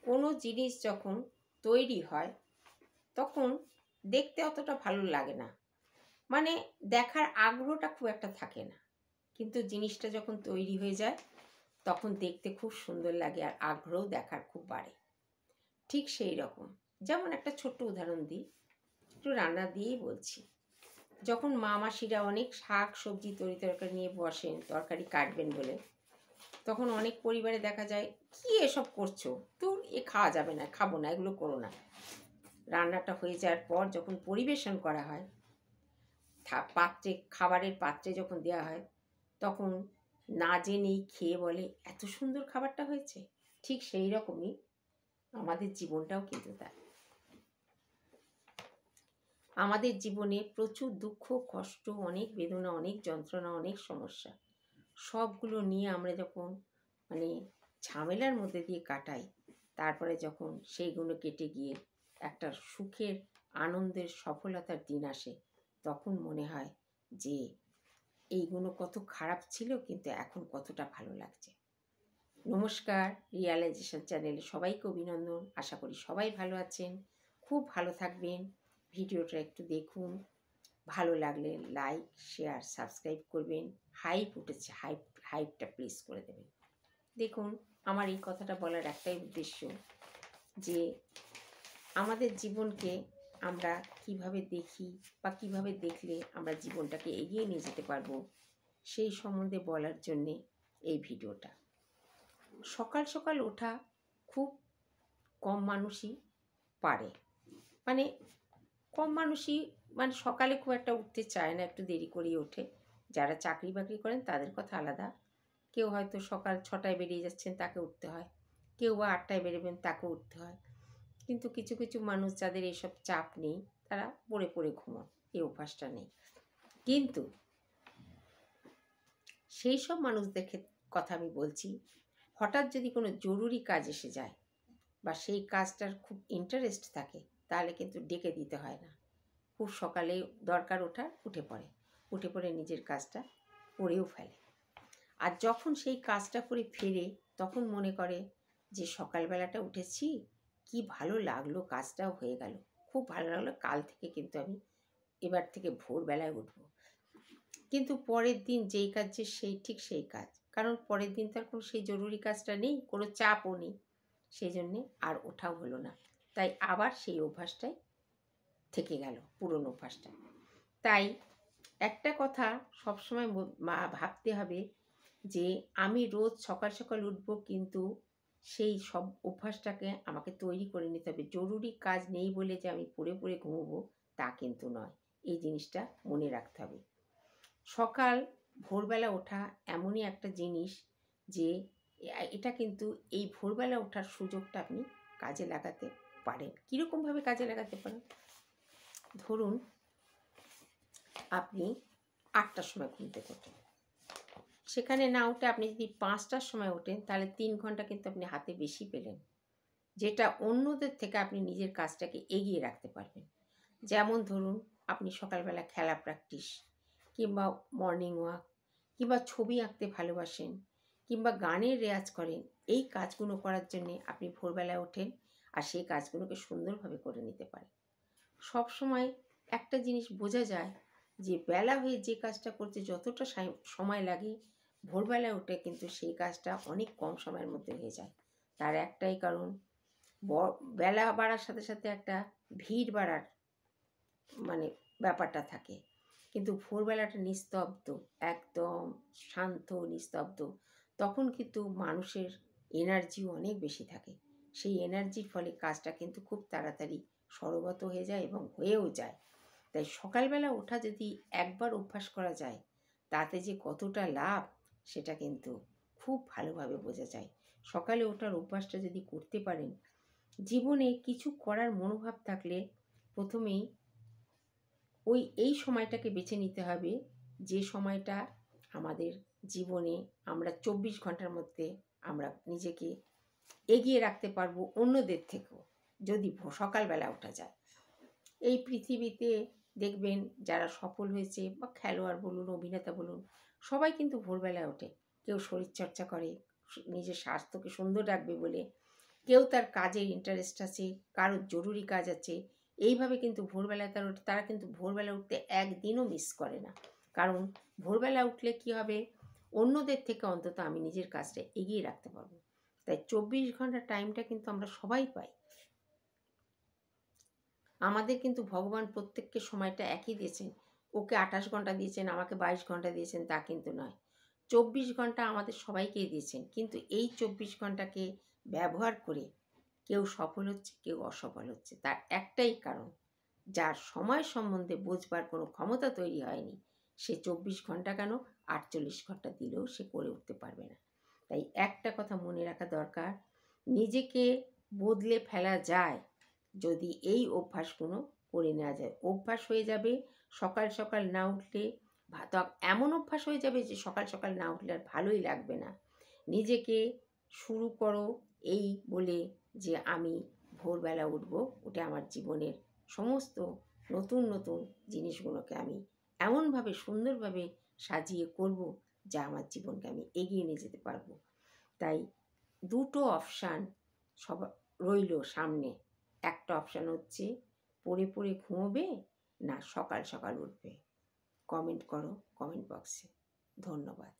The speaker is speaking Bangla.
কোনো জিনিস যখন তৈরি হয় তখন দেখতে অতটা ভালো লাগে না, মানে দেখার আগ্রহটা খুব একটা থাকে না। কিন্তু জিনিসটা যখন তৈরি হয়ে যায় তখন দেখতে খুব সুন্দর লাগে আর আগ্রহ দেখার খুব বাড়ে। ঠিক সেই রকম, যেমন একটা ছোট্ট উদাহরণ দিই, একটু রান্না দিয়েই বলছি। যখন মা মাসিরা অনেক শাক সবজি তরকারি নিয়ে বসেন তরকারি কাটবেন বলে, তখন অনেক পরিবারে দেখা যায়, কি এসব করছো, তোর এ খাওয়া যাবে না, খাবো না, এগুলো করো না। রান্নাটা হয়ে যাওয়ার পর যখন পরিবেশন করা হয়, পাত্রে খাবারের পাত্রে যখন দেওয়া হয়, তখন না জেনেই খেয়ে বলে এত সুন্দর খাবারটা হয়েছে। ঠিক সেই রকমই আমাদের জীবনটাও কিন্তু তাই। আমাদের জীবনে প্রচুর দুঃখ কষ্ট, অনেক বেদনা, অনেক যন্ত্রণা, অনেক সমস্যা, সবগুলো নিয়ে আমরা যখন মানে ঝামেলার মধ্যে দিয়ে কাটাই, তারপরে যখন সেইগুলো কেটে গিয়ে একটা সুখের আনন্দের সফলতার দিন আসে, তখন মনে হয় যে এইগুলো কত খারাপ ছিল কিন্তু এখন কতটা ভালো লাগছে। নমস্কার, রিয়ালাইজেশন চ্যানেলে সবাইকে অভিনন্দন। আশা করি সবাই ভালো আছেন, খুব ভালো থাকবেন। ভিডিওটা একটু দেখুন, ভালো লাগলে লাইক শেয়ার সাবস্ক্রাইব করবেন। হাইপ উঠেছে, হাইপটা প্লিজ করে দেবেন। দেখুন, আমার এই কথাটা বলার একটাই উদ্দেশ্য যে আমাদের জীবনকে আমরা কিভাবে দেখি বা কিভাবে দেখলে আমরা জীবনটাকে এগিয়ে নিয়ে যেতে পারবো, সেই সম্বন্ধে বলার জন্যে এই ভিডিওটা। সকাল সকাল ওঠা খুব কম মানুষই পারে, মানে কম মানুষই মানে সকালে খুব একটা উঠতে চায় না, একটু দেরি করেই ওঠে। যারা চাকরি বাকরি করেন তাদের কথা আলাদা, কেউ হয়তো সকাল 6টায় বেরিয়ে যাচ্ছেন তাকে উঠতে হয়, কেউ বা 8টায় বেরোবেন তাকেও উঠতে হয়। কিন্তু কিছু কিছু মানুষ যাদের এসব চাপ নেই, তারা পড়ে পড়ে ঘুমন, এই অভ্যাসটা নেই। কিন্তু সেই সব মানুষদের কথা আমি বলছি, হঠাৎ যদি কোনো জরুরি কাজ এসে যায় বা সেই কাজটার খুব ইন্টারেস্ট থাকে, তাহলে কিন্তু ডেকে দিতে হয় না। খুব সকালে দরকার ওঠার, উঠে পড়ে নিজের কাজটা করেও ফেলে। আর যখন সেই কাজটা করে ফেরে, তখন মনে করে যে সকালবেলাটা উঠেছি, কি ভালো লাগলো, কাজটাও হয়ে গেল, খুব ভালো লাগলো, কাল থেকে কিন্তু আমি এবার থেকে ভোরবেলায় উঠব। কিন্তু পরের দিন যেই কাজ যে সেই কাজ, কারণ পরের দিন তার কোনো সেই জরুরি কাজটা নেই, কোনো চাপও নেই, সেই জন্যে আর ওঠাও হলো না। তাই আবার সেই অভ্যাসটাই থেকে গেল, পুরনো অভ্যাসটা। তাই একটা কথা সবসময় ভাবতে হবে যে আমি রোজ সকাল সকাল উঠবো, কিন্তু সেই সব অভ্যাসটাকে আমাকে তৈরি করে নিতে হবে। জরুরি কাজ নেই বলে যে আমি পড়ে পড়ে ঘুমোবো তা কিন্তু নয়, এই জিনিসটা মনে রাখতে হবে। সকাল ভোরবেলা ওঠা এমনই একটা জিনিস যে এটা কিন্তু এই ভোরবেলা ওঠার সুযোগটা আপনি কাজে লাগাতে পারেন। কীরকমভাবে কাজে লাগাতে পারেন? ধরুন আপনি 8টার সময় ঘুম থেকে ওঠেন, সেখানে না উঠে আপনি যদি 5টার সময় ওঠেন, তাহলে 3 ঘন্টা কিন্তু আপনি হাতে বেশি পেলেন, যেটা অন্যদের থেকে আপনি নিজের কাজটাকে এগিয়ে রাখতে পারবেন। যেমন ধরুন আপনি সকালবেলা খেলা প্র্যাকটিস, কিংবা মর্নিং ওয়াক, কিংবা ছবি আঁকতে ভালোবাসেন, কিংবা গানের রেয়াজ করেন, এই কাজগুলো করার জন্যে আপনি ভোরবেলায় ওঠেন আর সেই কাজগুলোকে সুন্দরভাবে করে নিতে পারেন। সব সময় একটা জিনিস বোঝা যায় যে বেলা হয়ে যে কাজটা করতে যতটা সময় লাগে, ভোরবেলায় উঠে কিন্তু সেই কাজটা অনেক কম সময়ের মধ্যে হয়ে যায়। তার একটাই কারণ, বেলা বাড়ার সাথে সাথে একটা ভিড় বাড়ার মানে ব্যাপারটা থাকে, কিন্তু ভোরবেলাটা নিস্তব্ধ, একদম শান্ত নিস্তব্ধ, তখন কিন্তু মানুষের এনার্জিও অনেক বেশি থাকে। সেই এনার্জির ফলে কাজটা কিন্তু খুব তাড়াতাড়ি সরগত হয়ে যায় এবং হয়েও যায়। তাই সকালবেলা ওঠা যদি একবার অভ্যাস করা যায়, তাতে যে কতটা লাভ সেটা কিন্তু খুব ভালোভাবে বোঝা যায়। সকালে ওঠার অভ্যাসটা যদি করতে পারেন, জীবনে কিছু করার মনোভাব থাকলে প্রথমেই এই সময়টাকে বেছে নিতে হবে, যে সময়টা আমাদের জীবনে আমরা 24 ঘন্টার মধ্যে আমরা নিজেকে এগিয়ে রাখতে পারবো অন্যদের থেকেও, যদি সকালবেলা ওঠা যায়। এই পৃথিবীতে দেখবেন যারা সফল হয়েছে, বা খেলোয়াড় বলুন, অভিনেতা বলুন, সবাই কিন্তু ভোরবেলায় ওঠে। কেউ শরীরচর্চা করে নিজের স্বাস্থ্যকে সুন্দর রাখবে বলে, কেউ তার কাজের ইন্টারেস্ট আছে, কারোর জরুরি কাজ আছে, এইভাবে কিন্তু ভোরবেলা তারা কিন্তু ভোরবেলা উঠতে একদিনও মিস করে না। কারণ ভোরবেলা উঠলে কি হবে, অন্যদের থেকে অন্তত আমি নিজের কাজটা এগিয়ে রাখতে পারবো। তাই 24 ঘন্টা টাইমটা কিন্তু আমরা সবাই পাই। আমাদের কিন্তু ভগবান প্রত্যেককে সময়টা একই দিয়েছেন। ওকে 28 ঘন্টা দিয়েছেন, আমাকে 22 ঘন্টা দিয়েছেন তা কিন্তু নয়। 24 ঘন্টা আমাদের সবাইকেই দিয়েছেন, কিন্তু এই 24 ঘন্টাকে ব্যবহার করে কেউ সফল হচ্ছে, কেউ অসফল হচ্ছে। তার একটাই কারণ, যার সময় সম্বন্ধে বোঝবার কোনো ক্ষমতা তৈরি হয়নি, সে 24 ঘন্টা কেন 48 ঘন্টা দিলেও সে করে উঠতে পারবে না। তাই একটা কথা মনে রাখা দরকার, নিজেকে বদলে ফেলা যায় যদি এই অভ্যাসগুলো করে নেওয়া যায়। অভ্যাস হয়ে যাবে সকাল সকাল না উঠলে, এমন অভ্যাস হয়ে যাবে যে সকাল সকাল না উঠলে আর ভালোই লাগবে না। নিজেকে শুরু করো এই বলে যে আমি ভোরবেলা উঠবো, উঠে আমার জীবনের সমস্ত নতুন নতুন জিনিসগুলোকে আমি এমনভাবে সুন্দরভাবে সাজিয়ে করব যা আমার জীবনকে আমি এগিয়ে নিয়ে যেতে পারবো। তাই দুটো অপশান সব রইল সামনে। একটা অপশান হচ্ছে পড়ে পড়ে ঘুমোবে না সকাল সকাল উঠবে। কমেন্ট করো কমেন্ট বক্সে। ধন্যবাদ।